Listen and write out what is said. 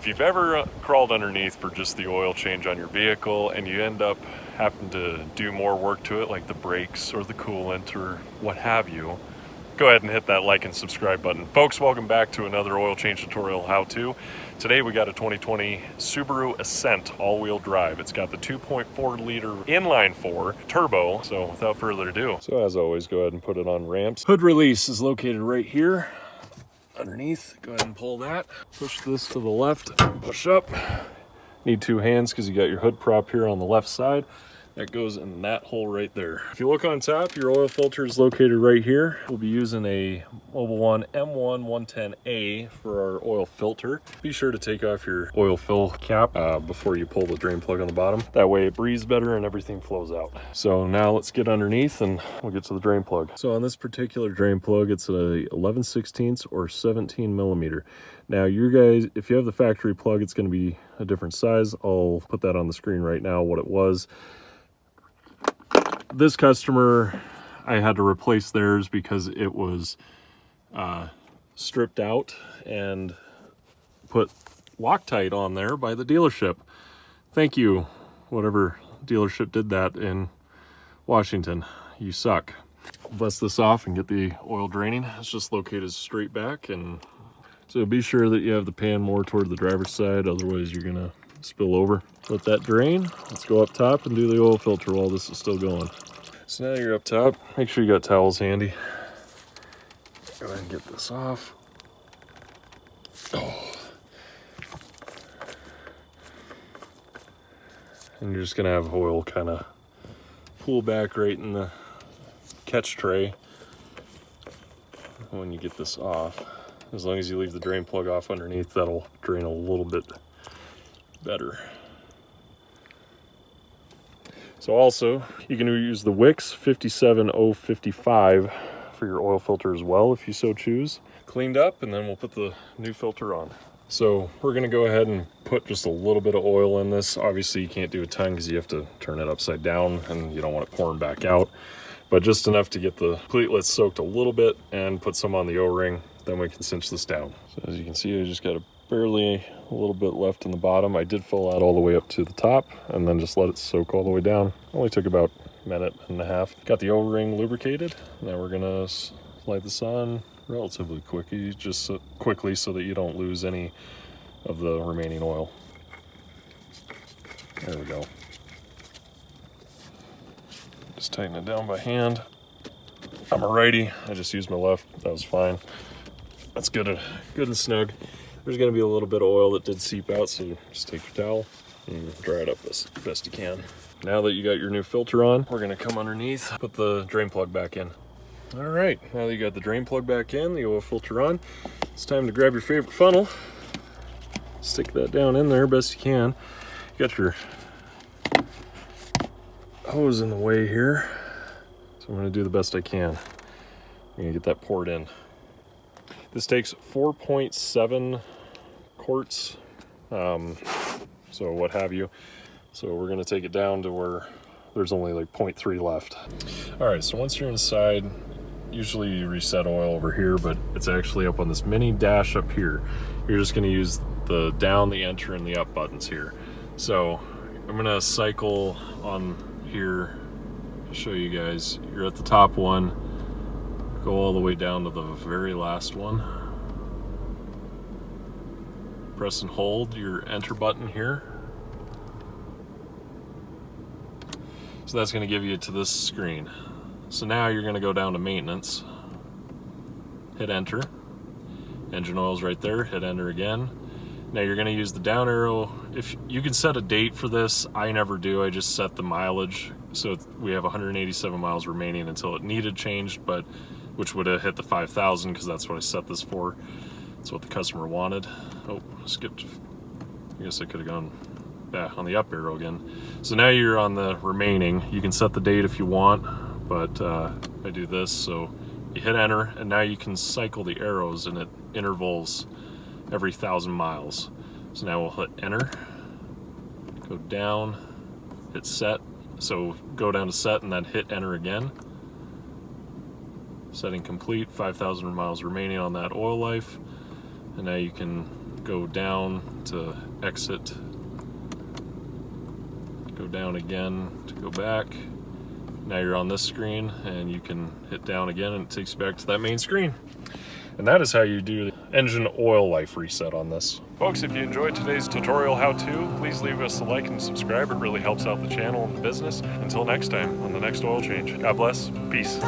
If you've ever crawled underneath for just the oil change on your vehicle and you end up having to do more work to it, like the brakes or the coolant or what have you, go ahead and hit that like and subscribe button. Folks, welcome back to another oil change tutorial how-to. Today we got a 2020 Subaru Ascent all-wheel drive. It's got the 2.4 liter inline 4 turbo. So without further ado, so as always, go ahead and put it on ramps. Hood release is located right here underneath. Go ahead and pull that. Push this to the left, push up. Need two hands because you got your hood prop here on the left side. That goes in that hole right there. If you look on top, your oil filter is located right here. We'll be using a Mobil 1 M1 110A for our oil filter. Be sure to take off your oil fill cap before you pull the drain plug on the bottom. That way it breathes better and everything flows out. So now let's get underneath and we'll get to the drain plug. So on this particular drain plug, it's a 11/16 or 17 millimeter. Now you guys, if you have the factory plug, it's going to be a different size. I'll put that on the screen right now, what it was. This customer, I had to replace theirs because it was stripped out and put Loctite on there by the dealership. Thank you, whatever dealership did that in Washington. You suck. Bust this off and get the oil draining. It's just located straight back, and so be sure that you have the pan more toward the driver's side, otherwise you're gonna spill over. Let that drain. Let's go up top and do the oil filter while this is still going. So now you're up top. Make sure you got towels handy. Go ahead and get this off. Oh. And you're just gonna have oil kind of pool back right in the catch tray when you get this off. As long as you leave the drain plug off underneath, that'll drain a little bit better. So also, you can use the Wix 57055 for your oil filter as well, if you so choose. Cleaned up, and then we'll put the new filter on. So we're gonna go ahead and put just a little bit of oil in this. Obviously you can't do a ton because you have to turn it upside down and you don't want it pouring back out. But just enough to get the pleatlets soaked a little bit and put some on the O-ring, then we can cinch this down. So as you can see, I just got barely a little bit left in the bottom. I did fill out all the way up to the top and then just let it soak all the way down. Only took about a minute and a half. Got the O-ring lubricated. Now we're gonna slide this on relatively quickly, just quickly so that you don't lose any of the remaining oil. There we go. Just tighten it down by hand. I'm a righty, I just used my left, that was fine. That's good and snug. There's gonna be a little bit of oil that did seep out, so just take your towel and dry it up as best you can. Now that you got your new filter on, we're gonna come underneath, put the drain plug back in. All right, now that you got the drain plug back in, the oil filter on, it's time to grab your favorite funnel. Stick that down in there best you can. You got your hose in the way here, so I'm gonna do the best I can. I'm gonna get that poured in. This takes 4.7 quarts, so what have you. So we're gonna take it down to where there's only like 0.3 left. All right, so once you're inside, usually you reset oil over here, but it's actually up on this mini dash up here. You're just gonna use the down, the enter, and the up buttons here. So I'm gonna cycle on here to show you guys. You're at the top one, go all the way down to the very last one. Press and hold your enter button here. So that's going to give you to this screen. So now you're going to go down to maintenance. Hit enter. Engine oil's right there. Hit enter again. Now you're going to use the down arrow. If you can set a date for this, I never do. I just set the mileage. So we have 187 miles remaining until it needed changed, but which would have hit the 5,000 because that's what I set this for. That's what the customer wanted. Oh, skipped. I guess I could have gone back on the up arrow again. So now you're on the remaining. You can set the date if you want, but I do this. So you hit enter, and now you can cycle the arrows and it intervals every 1,000 miles. So now we'll hit enter, go down, hit set. So go down to set and then hit enter again. Setting complete, 5,000 miles remaining on that oil life. And now you can go down to exit, go down again to go back. Now you're on this screen, and you can hit down again and it takes you back to that main screen. And that is how you do the engine oil life reset on this. Folks, if you enjoyed today's tutorial how-to, please leave us a like and subscribe. It really helps out the channel and the business. Until next time, on the next oil change. God bless. Peace.